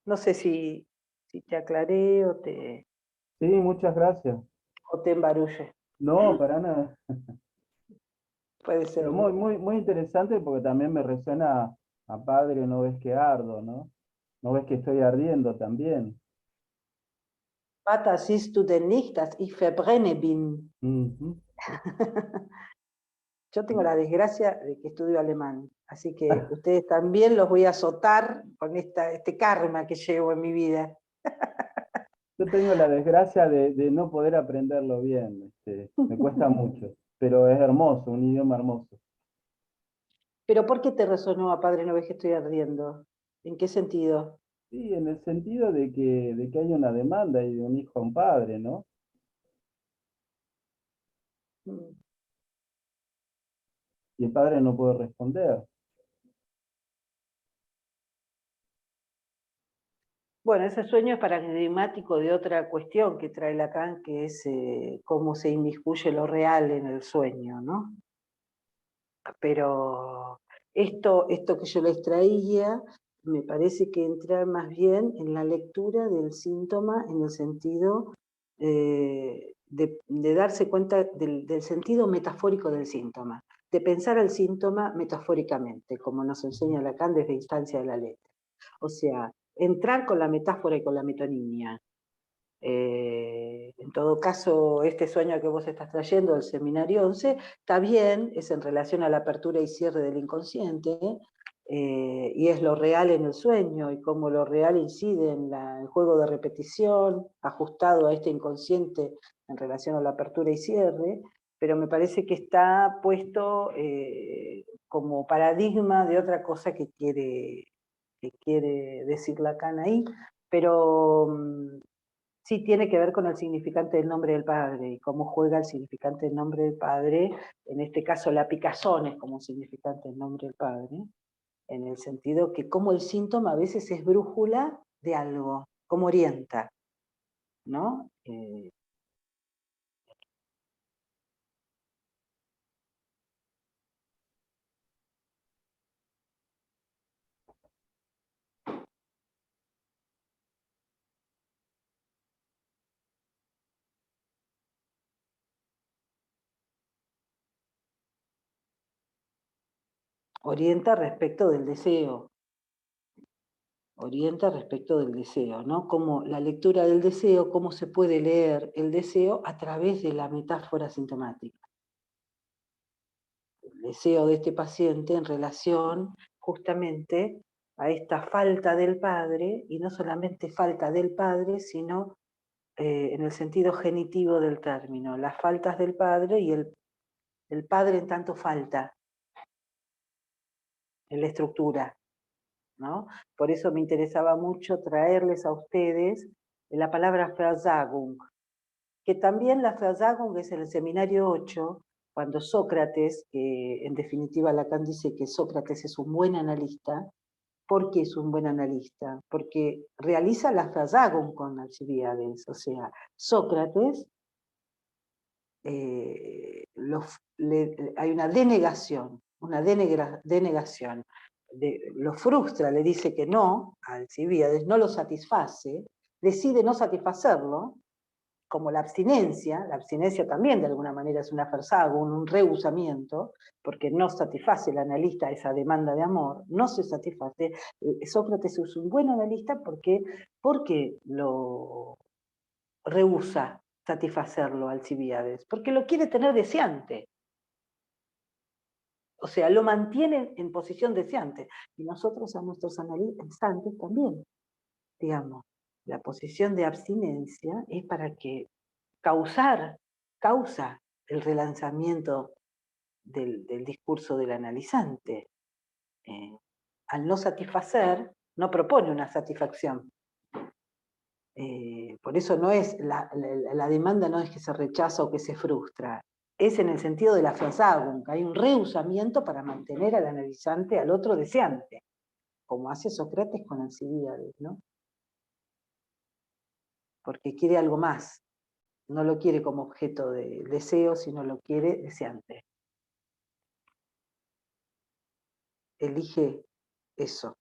Speaker 1: No sé si te aclaré o te
Speaker 4: Sí, muchas gracias.
Speaker 1: embarulle.
Speaker 4: No, para nada.
Speaker 1: Puede ser,
Speaker 4: Pero
Speaker 1: ¿no?
Speaker 4: muy interesante porque también me resuena a padre, no ves que ardo, ¿no? No ves que estoy ardiendo también.
Speaker 1: Vater, siehst du denn nicht, dass ich verbrenne bin?
Speaker 4: Ujú.
Speaker 1: Yo tengo la desgracia de que estudio alemán, así que ustedes también los voy a azotar con este karma que llevo en mi vida.
Speaker 4: Yo tengo la desgracia de no poder aprenderlo bien. Me cuesta mucho, pero es hermoso, un idioma hermoso.
Speaker 1: Pero ¿por qué te resonó a padre no ves que estoy ardiendo? ¿En qué sentido?
Speaker 4: Sí, en el sentido de que hay una demanda y de un hijo a un padre, ¿no?
Speaker 1: Mm.
Speaker 4: Y el padre no puede responder.
Speaker 1: Bueno, ese sueño es paradigmático de otra cuestión que trae Lacan, que es cómo se inmiscuye lo real en el sueño, ¿no? Pero esto que yo les traía, me parece que entra más bien en la lectura del síntoma en el sentido de darse cuenta del sentido metafórico del síntoma, de pensar al síntoma metafóricamente, como nos enseña Lacan desde instancia de la letra. O sea, entrar con la metáfora y con la metonimia. En todo caso, este sueño que vos estás trayendo del seminario 11, está bien, es en relación a la apertura y cierre del inconsciente, y es lo real en el sueño, y cómo lo real incide en el juego de repetición, ajustado a este inconsciente en relación a la apertura y cierre, pero me parece que está puesto como paradigma de otra cosa que quiere decir Lacan ahí, pero sí tiene que ver con el significante del nombre del padre y cómo juega el significante del nombre del padre, en este caso la picazón es como significante del nombre del padre, en el sentido que como el síntoma a veces es brújula de algo, como orienta, ¿no? Orienta respecto del deseo, orienta respecto del deseo, ¿no? Como la lectura del deseo, cómo se puede leer el deseo a través de la metáfora sintomática. El deseo de este paciente en relación justamente a esta falta del padre, y no solamente falta del padre, sino en el sentido genitivo del término, las faltas del padre y el padre en tanto falta en la estructura, ¿no? Por eso me interesaba mucho traerles a ustedes la palabra Versagung, que también la Frasagung es en el seminario 8, cuando Sócrates, que en definitiva Lacan dice que Sócrates es un buen analista. ¿Por qué es un buen analista? Porque realiza la Frasagung con Alcibíades, o sea, Sócrates, hay una denegación, lo frustra, le dice que no a Alcibíades, no lo satisface, decide no satisfacerlo, como la abstinencia también de alguna manera es una Versagung, un rehusamiento, porque no satisface el analista esa demanda de amor, no se satisface. Sócrates es un buen analista porque lo rehúsa satisfacerlo Alcibíades, porque lo quiere tener deseante. O sea, lo mantiene en posición deseante. Y nosotros a nuestros analizantes también, digamos, la posición de abstinencia es para que causa el relanzamiento del discurso del analizante. Al no satisfacer, no propone una satisfacción. Por eso no es la demanda no es que se rechaza o que se frustra, es en el sentido de la Versagung, que hay un rehusamiento para mantener al analizante, al otro deseante, como hace Sócrates con Alcibíades, ¿no? Porque quiere algo más. No lo quiere como objeto de deseo, sino lo quiere deseante. Elige eso.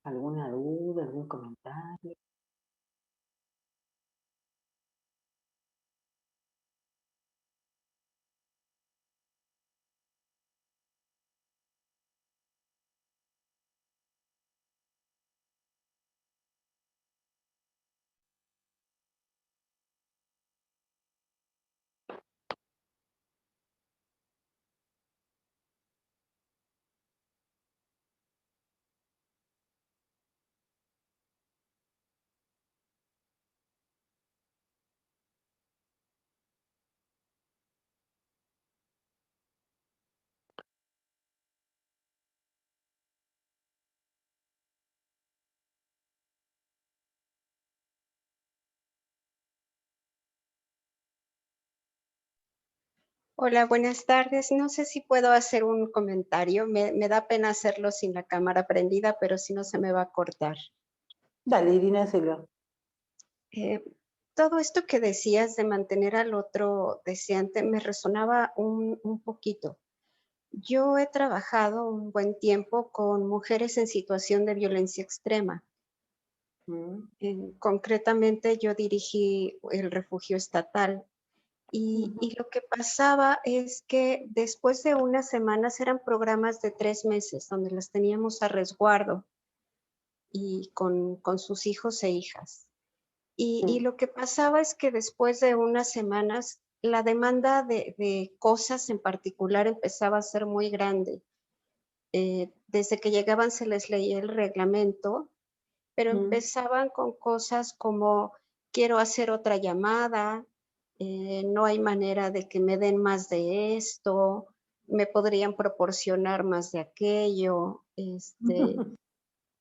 Speaker 1: ¿Alguna duda, algún comentario?
Speaker 5: Hola, buenas tardes. No sé si puedo hacer un comentario. Me da pena hacerlo sin la cámara prendida, pero si no se me va a cortar.
Speaker 1: Dale, Irina, hacelo.
Speaker 5: Todo esto que decías de mantener al otro deseante me resonaba un poquito. Yo he trabajado un buen tiempo con mujeres en situación de violencia extrema. Concretamente, yo dirigí el refugio estatal. Y lo que pasaba es que después de unas semanas eran programas de 3 meses donde las teníamos a resguardo y con sus hijos e hijas. Y lo que pasaba es que después de unas semanas la demanda de cosas en particular empezaba a ser muy grande. Desde que llegaban se les leía el reglamento, pero empezaban con cosas como quiero hacer otra llamada, no hay manera de que me den más de esto, me podrían proporcionar más de aquello,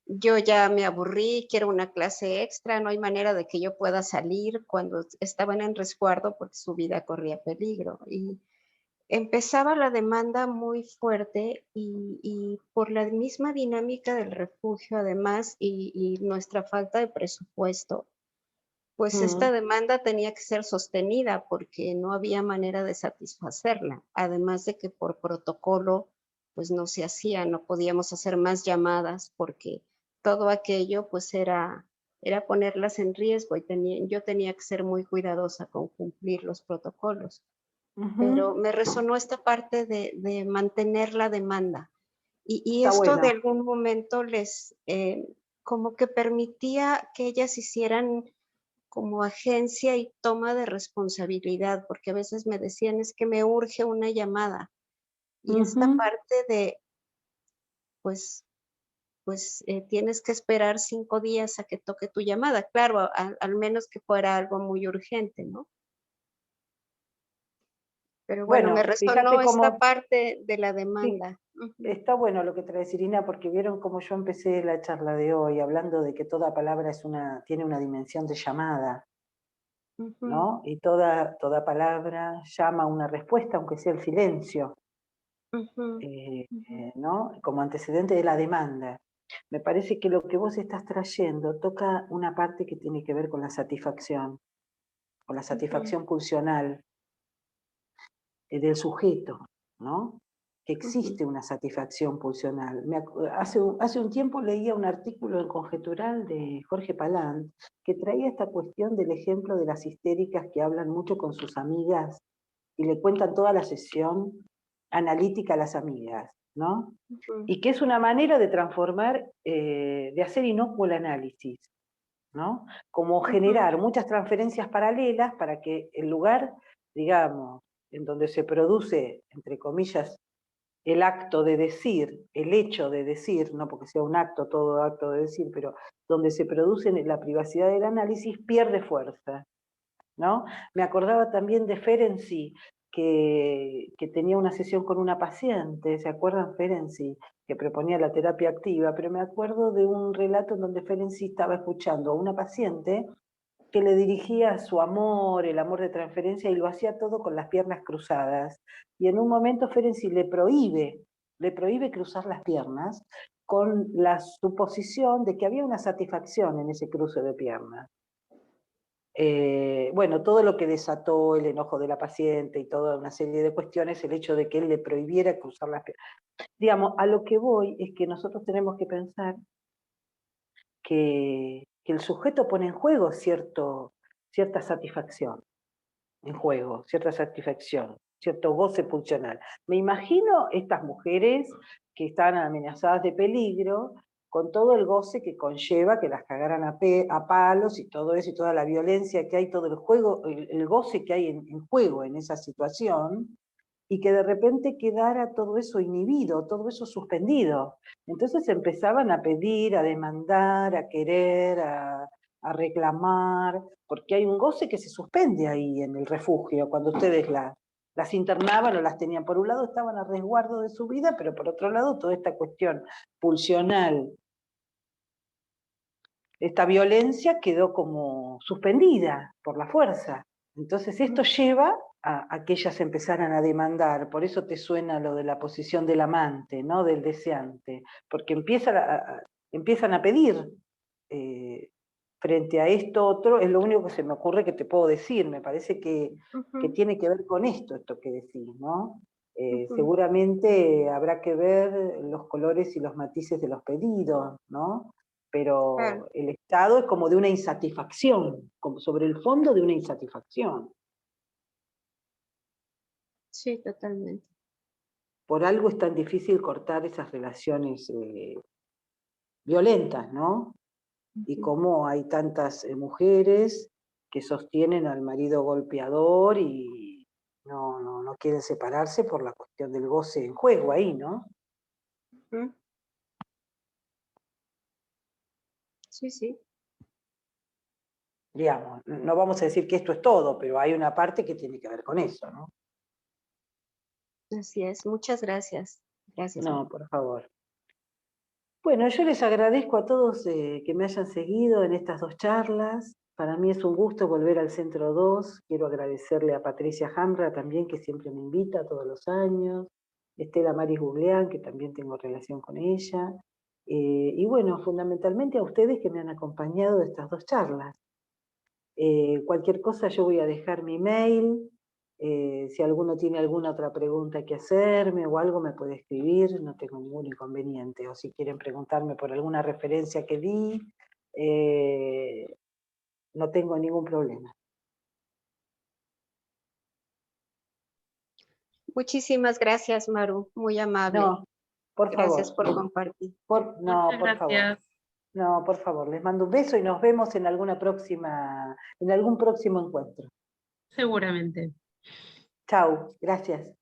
Speaker 5: yo ya me aburrí, quiero una clase extra, no hay manera de que yo pueda salir cuando estaban en resguardo porque su vida corría peligro. Y empezaba la demanda muy fuerte y por la misma dinámica del refugio además y nuestra falta de presupuesto, pues esta demanda tenía que ser sostenida porque no había manera de satisfacerla. Además de que por protocolo, pues no se hacía, no podíamos hacer más llamadas porque todo aquello pues era ponerlas en riesgo y yo tenía que ser muy cuidadosa con cumplir los protocolos. Pero me resonó esta parte de mantener la demanda. Y
Speaker 1: Está
Speaker 5: esto de
Speaker 1: bueno.
Speaker 5: algún momento les, como que permitía que ellas hicieran como agencia y toma de responsabilidad, porque a veces me decían, es que me urge una llamada. Y esta
Speaker 1: Ujú.
Speaker 5: parte de, pues, tienes que esperar 5 días a que toque tu llamada. Claro, al menos que fuera algo muy urgente, ¿no? Pero bueno, me
Speaker 1: Bueno,
Speaker 5: resonó
Speaker 1: fíjate
Speaker 5: esta
Speaker 1: cómo
Speaker 5: parte de la demanda. Ujú,
Speaker 1: está bueno lo que traes, Irina, porque vieron cómo yo empecé la charla de hoy hablando de que toda palabra tiene una dimensión de llamada,
Speaker 5: ujú,
Speaker 1: ¿no? Y toda palabra llama a una respuesta, aunque sea el silencio,
Speaker 5: ujú, ujú,
Speaker 1: ¿no? Como antecedente de la demanda. Me parece que lo que vos estás trayendo toca una parte que tiene que ver con la
Speaker 5: ujú,
Speaker 1: satisfacción pulsional del sujeto, ¿no? Que
Speaker 5: ujú,
Speaker 1: existe una satisfacción pulsional. Hace un tiempo leía un artículo en Conjetural de Jorge Palant que traía esta cuestión del ejemplo de las histéricas que hablan mucho con sus amigas y le cuentan toda la sesión analítica a las amigas, ¿no?
Speaker 5: ujú,
Speaker 1: Y que es una manera de transformar, de hacer inocuo el análisis, ¿no? Como
Speaker 5: ujú,
Speaker 1: generar muchas transferencias paralelas para que el lugar, digamos, en donde se produce, entre comillas, el acto de decir, el hecho de decir, no porque sea un acto, todo acto de decir, pero donde se produce la privacidad del análisis, pierde fuerza, ¿no? Me acordaba también de Ferenczi, que tenía una sesión con una paciente, ¿se acuerdan Ferenczi? Que proponía la terapia activa, pero me acuerdo de un relato en donde Ferenczi estaba escuchando a una paciente que le dirigía su amor, el amor de transferencia, y lo hacía todo con las piernas cruzadas. Y en un momento Ferenczi le prohíbe cruzar las piernas con la suposición de que había una satisfacción en ese cruce de piernas. Bueno, todo lo que desató el enojo de la paciente y toda una serie de cuestiones, el hecho de que él le prohibiera cruzar las piernas. Digamos, a lo que voy es que nosotros tenemos que pensar que el sujeto pone en juego cierta satisfacción, cierta satisfacción, cierto goce pulsional. Me imagino estas mujeres que están amenazadas de peligro, con todo el goce que conlleva que las cagaran a palos y todo eso, y toda la violencia que hay, todo el juego, el goce que hay en juego en esa situación, y que de repente quedara todo eso inhibido, todo eso suspendido. Entonces empezaban a pedir, a demandar, a querer, a reclamar, porque hay un goce que se suspende ahí en el refugio, cuando ustedes las internaban o las tenían. Por un lado estaban a resguardo de su vida, pero por otro lado toda esta cuestión pulsional, esta violencia quedó como suspendida por la fuerza. Entonces esto lleva a que ellas empezaran a demandar, por eso te suena lo de la posición del amante, ¿no? Del deseante, porque empiezan a pedir frente a esto otro, es lo único que se me ocurre que te puedo decir, me parece que
Speaker 5: ujú,
Speaker 1: tiene que ver con esto que decís, ¿no?
Speaker 5: ujú.
Speaker 1: Seguramente habrá que ver los colores y los matices de los pedidos, ¿no?
Speaker 5: Claro,
Speaker 1: Pero el estado es como de una insatisfacción, como sobre el fondo de una insatisfacción.
Speaker 5: sí, totalmente.
Speaker 1: Por algo es tan difícil cortar esas relaciones violentas, ¿no? Y
Speaker 5: Ujú.
Speaker 1: cómo hay tantas mujeres que sostienen al marido golpeador y no quieren separarse por la cuestión del goce en juego ahí, ¿no?
Speaker 5: Ujú. Sí, sí,
Speaker 1: Digamos, no vamos a decir que esto es todo, pero hay una parte que tiene que ver con eso, ¿no?
Speaker 5: así es. Muchas gracias. Gracias,
Speaker 1: No,
Speaker 5: María.
Speaker 1: por favor. Bueno, yo les agradezco a todos que me hayan seguido en estas dos charlas. Para mí es un gusto volver al Centro 2. Quiero agradecerle a Patricia Hamra también, que siempre me invita todos los años. Estela Maris Gugleán, que también tengo relación con ella. Y bueno, fundamentalmente a ustedes que me han acompañado de estas dos charlas. Cualquier cosa yo voy a dejar mi mail. Si alguno tiene alguna otra pregunta que hacerme o algo me puede escribir, no tengo ningún inconveniente. O si quieren preguntarme por alguna referencia que di, no tengo ningún problema.
Speaker 5: Muchísimas gracias, Maru. Muy amable.
Speaker 1: No, por
Speaker 5: Gracias
Speaker 1: favor.
Speaker 5: por compartir.
Speaker 1: No,
Speaker 3: Muchas
Speaker 1: por favor.
Speaker 3: gracias.
Speaker 1: No, por favor. Les mando un beso y nos vemos en en algún próximo encuentro.
Speaker 3: Seguramente.
Speaker 1: Chau, gracias.